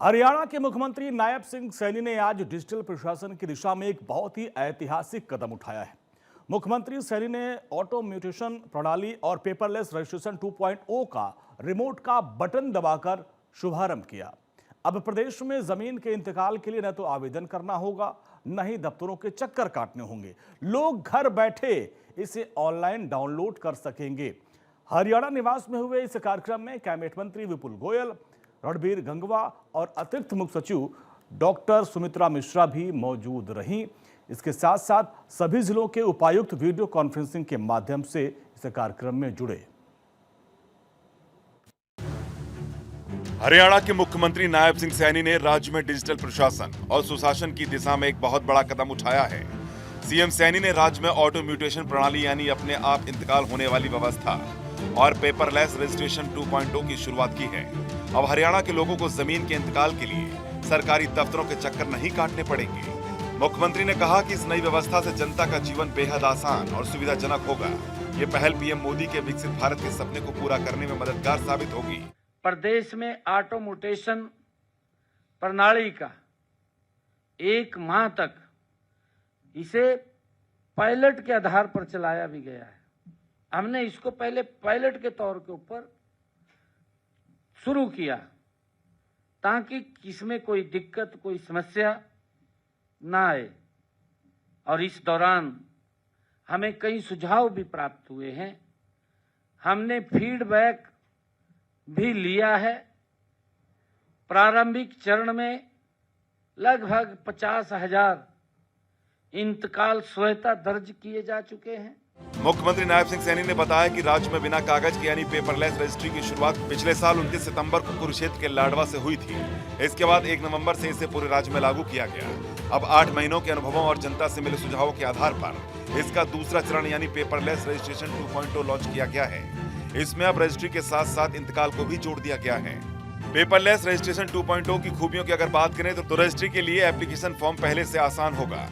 हरियाणा के मुख्यमंत्री नायब सिंह सैनी ने आज डिजिटल प्रशासन की दिशा में एक बहुत ही ऐतिहासिक कदम उठाया है। मुख्यमंत्री सैनी ने ऑटो म्यूटेशन प्रणाली और पेपरलेस रजिस्ट्रेशन 2.0 का रिमोट का बटन दबाकर शुभारंभ किया। अब प्रदेश में जमीन के इंतकाल के लिए न तो आवेदन करना होगा, न ही दफ्तरों के चक्कर काटने होंगे। लोग घर बैठे इसे ऑनलाइन डाउनलोड कर सकेंगे। हरियाणा निवास में हुए इस कार्यक्रम में कैबिनेट मंत्री विपुल गोयल, रणबीर गंगवा और अतिरिक्त मुख्य सचिव डॉक्टर सुमित्रा मिश्रा भी मौजूद रहीं। इसके साथ साथ सभी जिलों के उपायुक्त वीडियो कॉन्फ्रेंसिंग के माध्यम से इस कार्यक्रम में जुड़े। हरियाणा के मुख्यमंत्री नायब सिंह सैनी ने राज्य में डिजिटल प्रशासन और सुशासन की दिशा में एक बहुत बड़ा कदम उठाया है। सीएम सैनी ने राज्य में ऑटो म्यूटेशन प्रणाली यानी अपने आप इंतकाल होने वाली व्यवस्था और पेपरलेस रजिस्ट्रेशन 2.0 की शुरुआत की है। अब हरियाणा के लोगों को जमीन के इंतकाल के लिए सरकारी दफ्तरों के चक्कर नहीं काटने पड़ेंगे। मुख्यमंत्री ने कहा कि इस नई व्यवस्था से जनता का जीवन बेहद आसान और सुविधाजनक होगा। ये पहल पीएम मोदी के विकसित भारत के सपने को पूरा करने में मददगार साबित होगी। प्रदेश में ऑटो म्यूटेशन प्रणाली का 1 माह तक इसे पायलट के आधार पर चलाया भी गया है। हमने इसको पहले पायलट के तौर के ऊपर शुरू किया ताकि किसमें कोई दिक्कत, कोई समस्या ना आए। और इस दौरान हमें कई सुझाव भी प्राप्त हुए हैं। हमने फीडबैक भी लिया है। प्रारंभिक चरण में लगभग 50,000 इंतकाल स्वतः दर्ज किए जा चुके हैं। मुख्यमंत्री नायब सिंह सैनी ने बताया कि राज्य में बिना कागज के यानी पेपरलेस रजिस्ट्री की शुरुआत पिछले साल 29 सितंबर को कुरुक्षेत्र के लाडवा से हुई थी। इसके बाद 1 नवंबर से इसे पूरे राज्य में लागू किया गया। अब 8 महीनों के अनुभवों और जनता से मिले सुझावों के आधार पर इसका दूसरा चरण यानी पेपरलेस रजिस्ट्रेशन 2.0 लॉन्च किया गया है। इसमें अब रजिस्ट्री के साथ साथ इंतकाल को भी जोड़ दिया गया है। पेपरलेस रजिस्ट्रेशन 2.0 की खूबियों की अगर बात करें तो रजिस्ट्री के लिए एप्लीकेशन फॉर्म पहले से आसान होगा।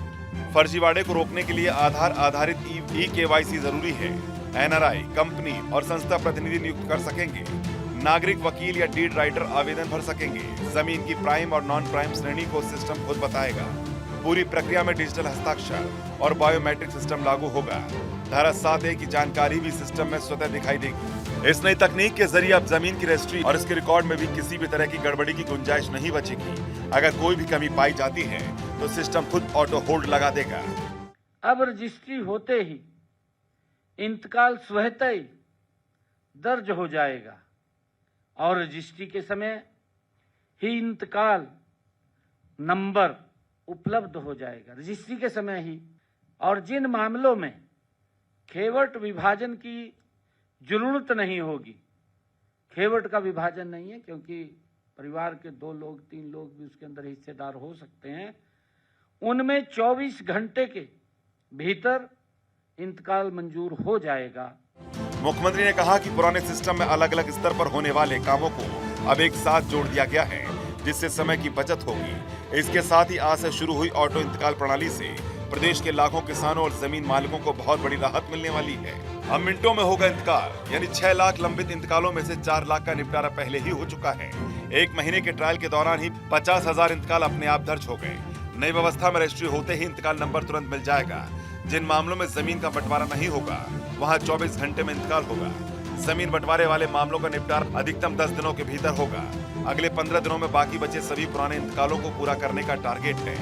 फर्जीवाड़े को रोकने के लिए आधार आधारित ई-केवाईसी जरूरी है। एनआरआई, कंपनी और संस्था प्रतिनिधि नियुक्त कर सकेंगे। नागरिक वकील या डीड राइटर आवेदन भर सकेंगे। जमीन की प्राइम और नॉन प्राइम श्रेणी को सिस्टम खुद बताएगा। पूरी प्रक्रिया में डिजिटल हस्ताक्षर और बायोमेट्रिक सिस्टम लागू होगा। धारा 7A की जानकारी भी सिस्टम में स्वतः दिखाई देगी। इस नई तकनीक के जरिए अब जमीन की रजिस्ट्री और इसके रिकॉर्ड में भी किसी भी तरह की गड़बड़ी की गुंजाइश नहीं बचेगी। अगर कोई भी कमी पाई जाती है तो सिस्टम खुद ऑटो होल्ड लगा देगा। अब रजिस्ट्री होते ही इंतकाल स्वतः ही दर्ज हो जाएगा और रजिस्ट्री के समय ही इंतकाल नंबर उपलब्ध हो जाएगा। रजिस्ट्री के समय ही। और जिन मामलों में खेवट विभाजन की जरूरत नहीं होगी, खेवट का विभाजन नहीं है क्योंकि परिवार के 2 लोग 3 लोग भी उसके अंदर हिस्सेदार हो सकते हैं, उनमें 24 घंटे के भीतर इंतकाल मंजूर हो जाएगा। मुख्यमंत्री ने कहा कि पुराने सिस्टम में अलग अलग स्तर पर होने वाले कामों को अब एक साथ जोड़ दिया गया है, जिससे समय की बचत होगी। इसके साथ ही आज से शुरू हुई ऑटो इंतकाल प्रणाली से प्रदेश के लाखों किसानों और जमीन मालिकों को बहुत बड़ी राहत मिलने वाली है। अब मिनटों में होगा इंतकाल, यानी 6 लाख लंबित इंतकालों में से 4 लाख का निपटारा पहले ही हो चुका है। 1 महीने के ट्रायल के दौरान ही 50,000 इंतकाल अपने आप दर्ज हो गए। नई व्यवस्था में रजिस्ट्री होते ही इंतकाल नंबर तुरंत मिल जाएगा। जिन मामलों में जमीन का बंटवारा नहीं होगा वहां 24 घंटे में इंतकाल होगा। जमीन बंटवारे वाले मामलों का निपटारा अधिकतम 10 दिनों के भीतर होगा। अगले 15 दिनों में बाकी बचे सभी पुराने इंतकालों को पूरा करने का टारगेट है।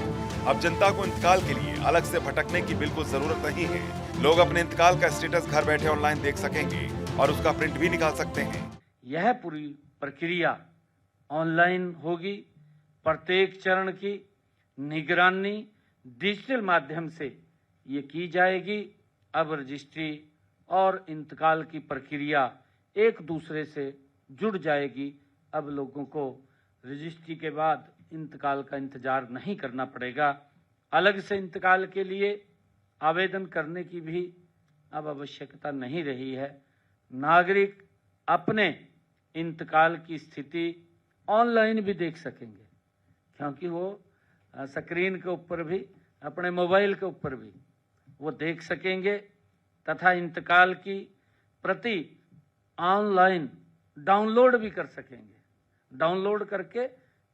अब जनता को इंतकाल के लिए अलग से भटकने की बिल्कुल जरूरत नहीं है। लोग अपने इंतकाल का स्टेटस घर बैठे ऑनलाइन देख सकेंगे और उसका प्रिंट भी निकाल सकते हैं। यह पूरी प्रक्रिया ऑनलाइन होगी। प्रत्येक चरण की निगरानी डिजिटल माध्यम से ये की जाएगी। अब रजिस्ट्री और इंतकाल की प्रक्रिया एक दूसरे से जुड़ जाएगी। अब लोगों को रजिस्ट्री के बाद इंतकाल का इंतजार नहीं करना पड़ेगा। अलग से इंतकाल के लिए आवेदन करने की भी अब आवश्यकता नहीं रही है। नागरिक अपने इंतकाल की स्थिति ऑनलाइन भी देख सकेंगे क्योंकि वो स्क्रीन के ऊपर भी, अपने मोबाइल के ऊपर भी वो देख सकेंगे तथा इंतकाल की प्रति ऑनलाइन डाउनलोड भी कर सकेंगे। डाउनलोड करके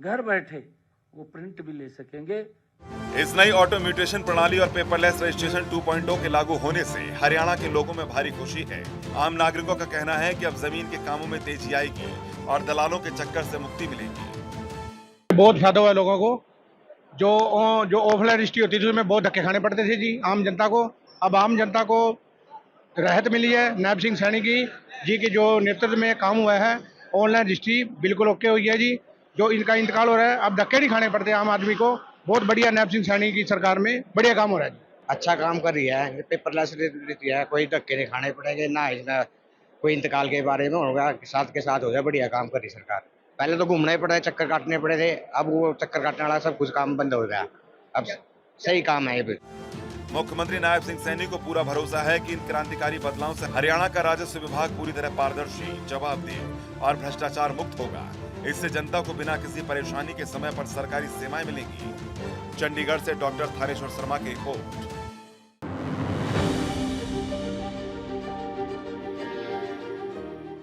घर बैठे वो प्रिंट भी ले सकेंगे। इस नई ऑटो म्यूटेशन प्रणाली और पेपरलेस रजिस्ट्रेशन 2.0 के लागू होने से हरियाणा के लोगों में भारी खुशी है। आम नागरिकों का कहना है कि अब जमीन के कामों में तेजी आएगी और दलालों के चक्कर से मुक्ति मिलेगी। बहुत फायदा हुआ लोगों को। जो ऑफलाइन रजिस्ट्री होती थी उसमें बहुत धक्के खाने पड़ते थे जी आम जनता को। अब आम जनता को राहत मिली है। नायब सिंह सैनी जी की जो नेतृत्व में काम हुआ है, ऑनलाइन रजिस्ट्री बिल्कुल ओके हुई है जी। जो इनका इंतकाल हो रहा है अब धक्के नहीं खाने पड़ते आम आदमी को। बहुत बढ़िया नायब सिंह सैनी की सरकार में बढ़िया काम हो रहा है जी। अच्छा काम कर रही है, पेपरलेस रहती है, कोई धक्के नहीं खाने पड़ेंगे, ना इसमें कोई इंतकाल के बारे में होगा, साथ के साथ हो जाए। बढ़िया काम कर रही सरकार। पहले तो घूमना ही पड़ा, चक्कर काटने पड़े थे, अब वो चक्कर काटने वाला सब कुछ काम बंद हो गया। अब सही काम है ये। मुख्यमंत्री नायब सिंह सैनी को पूरा भरोसा है कि इन क्रांतिकारी बदलावों से हरियाणा का राजस्व विभाग पूरी तरह पारदर्शी, जवाबदेह और भ्रष्टाचार मुक्त होगा। इससे जनता को बिना किसी परेशानी के समय पर सरकारी सेवाएं मिलेंगी। चंडीगढ़ से डॉक्टर थानेश्वर शर्मा की रिपोर्ट।